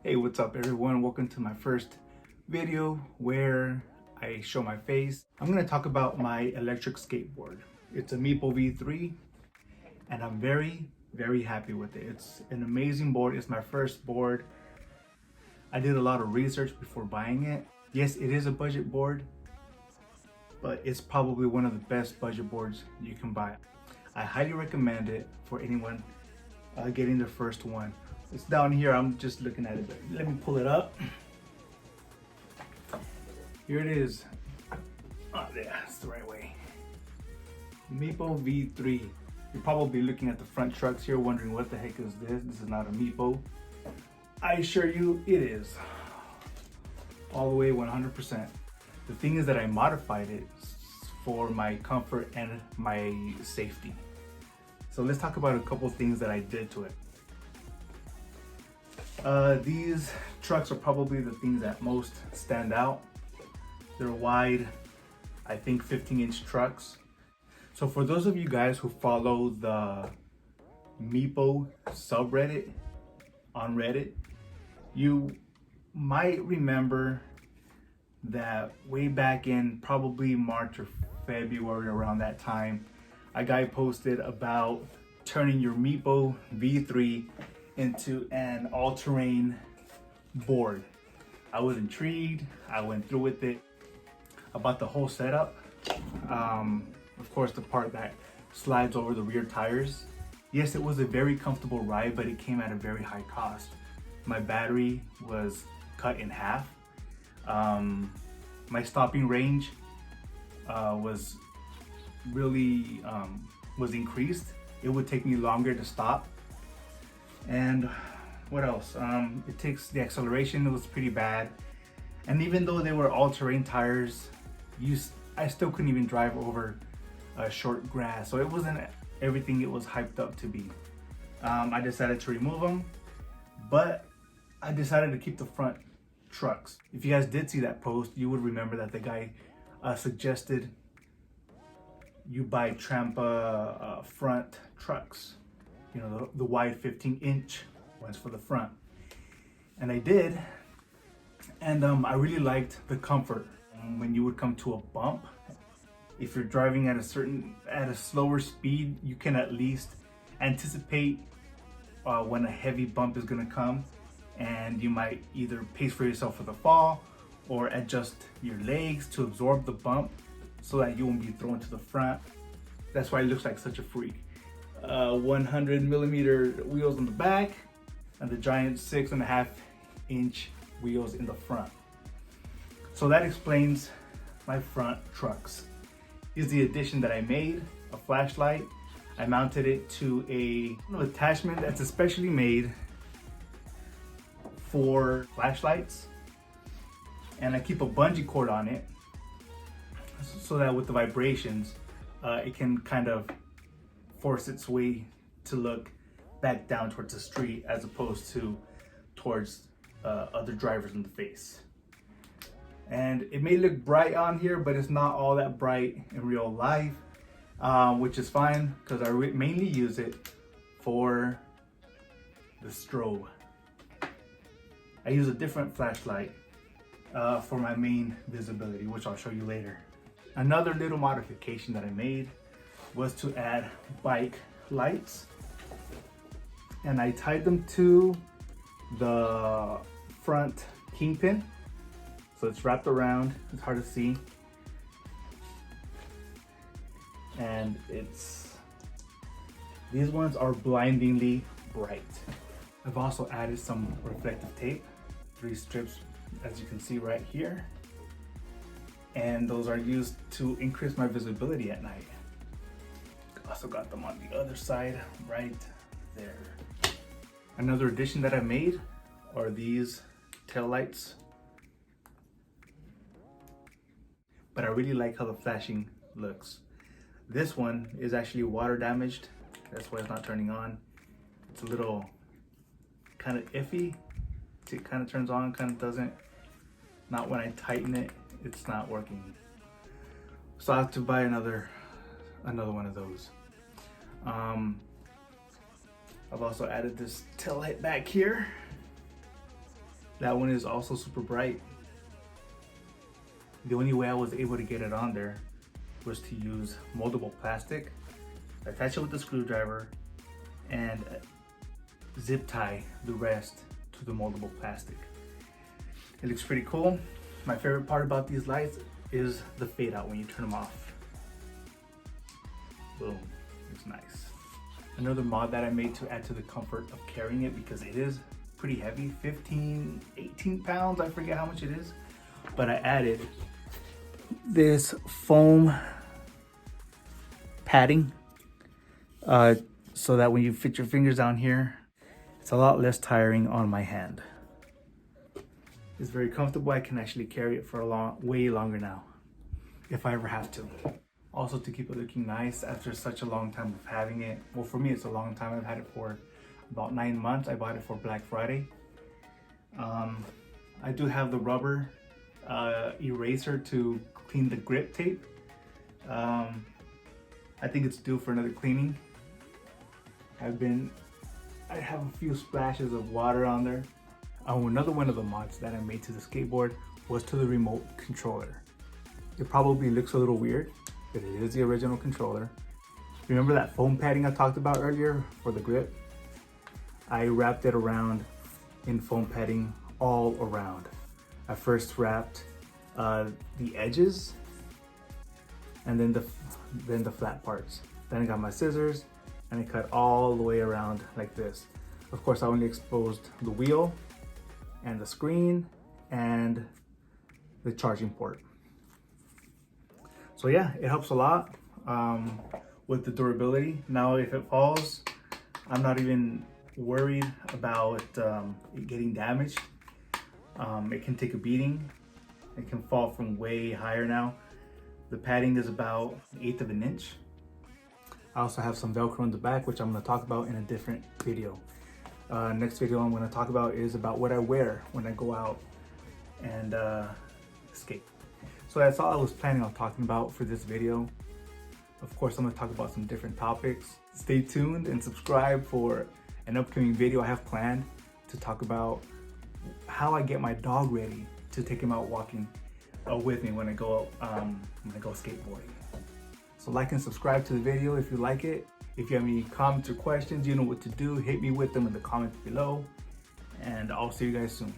Hey, what's up everyone? Welcome to my first video where I show my face. I'm gonna talk about my electric skateboard. It's a meepo V3 and I'm very happy with it. It's an amazing board. It's my first board. I did a lot of research before buying it. Yes, it is a budget board, but it's probably one of the best budget boards you can buy. I highly recommend it for anyone getting their first one. It's down here, I'm just looking at it. Let me pull it up. Here it is. Oh yeah, that's the right way. meepo V3. You're probably looking at the front trucks here wondering what the heck is this? This is not a meepo. I assure you it is. All the way 100%. The thing is that I modified it for my comfort and my safety. So let's talk about a couple things that I did to it. These trucks are probably the things that most stand out. They're wide, I think 15-inch trucks. So for those of you guys who follow the meepo subreddit on Reddit, you might remember that way back in probably March or February, around that time, a guy posted about turning your meepo V3 into an all-terrain board. I was intrigued. I went through with it. About the whole setup. Of course, the part that slides over the rear tires. Yes, it was a very comfortable ride, but it came at a very high cost. My battery was cut in half. My stopping range was really increased. It would take me longer to stop. And what else? The acceleration was pretty bad. And even though they were all-terrain tires, I still couldn't even drive over short grass. So it wasn't everything it was hyped up to be. I decided to remove them, but I decided to keep the front trucks. If you guys did see that post, you would remember that the guy suggested you buy Trampa front trucks. You know, the wide 15-inch ones for the front. And I did, and I really liked the comfort. When you would come to a bump, if you're driving at a slower speed, you can at least anticipate when a heavy bump is gonna come, and you might either pace for yourself for the fall or adjust your legs to absorb the bump so that you won't be thrown to the front. That's why it looks like such a freak. 100mm wheels on the back and the giant 6.5-inch wheels in the front. So that explains my front trucks. Here's the addition that I made: a flashlight. I mounted it to a attachment that's especially made for flashlights, and I keep a bungee cord on it so that with the vibrations it can kind of force its way to look back down towards the street as opposed to towards other drivers in the face. And it may look bright on here, but it's not all that bright in real life, which is fine because I mainly use it for the strobe. I use a different flashlight for my main visibility, which I'll show you later. Another little modification that I made was to add bike lights, and I tied them to the front kingpin, so it's wrapped around. It's hard to see, and these ones are blindingly bright. I've also added some reflective tape, 3 strips, as you can see right here, and those are used to increase my visibility at night. Also got them on the other side right there. Another addition that I made are these tail lights, but I really like how the flashing looks. This one is actually water damaged. That's why it's not turning on. It's a little kind of iffy. It kind of turns on, kind of doesn't. Not when I tighten it, it's not working. So I have to buy another one of those. I've also added this tail light back here. That one is also super bright. The only way I was able to get it on there was to use moldable plastic, attach it with a screwdriver, and zip tie the rest to the moldable plastic. It looks pretty cool. My favorite part about these lights is the fade out when you turn them off. Boom, it's nice. Another mod that I made to add to the comfort of carrying it, because it is pretty heavy, 18 pounds, I forget how much it is, but I added this foam padding so that when you fit your fingers down here, it's a lot less tiring on my hand. It's very comfortable. I can actually carry it for way longer now, if I ever have to. Also, to keep it looking nice after such a long time of having it. Well, for me, it's a long time. I've had it for about 9 months. I bought it for Black Friday. I do have the rubber eraser to clean the grip tape. I think it's due for another cleaning. I have a few splashes of water on there. Another one of the mods that I made to the skateboard was to the remote controller. It probably looks a little weird, but it is the original controller. Remember that foam padding I talked about earlier for the grip? I wrapped it around in foam padding all around. I first wrapped the edges and then the flat parts. Then I got my scissors and I cut all the way around like this. Of course, I only exposed the wheel and the screen and the charging port. So yeah, it helps a lot with the durability. Now if it falls, I'm not even worried about it getting damaged. It can take a beating. It can fall from way higher now. The padding is about 1/8 of an inch. I also have some Velcro in the back, which I'm going to talk about in a different video. Next video I'm going to talk about is about what I wear when I go out and skate. So that's all I was planning on talking about for this video. Of course, I'm going to talk about some different topics. Stay tuned and subscribe for an upcoming video I have planned to talk about how I get my dog ready to take him out walking with me when I go skateboarding. So like and subscribe to the video if you like it. If you have any comments or questions, you know what to do. Hit me with them in the comments below. And I'll see you guys soon.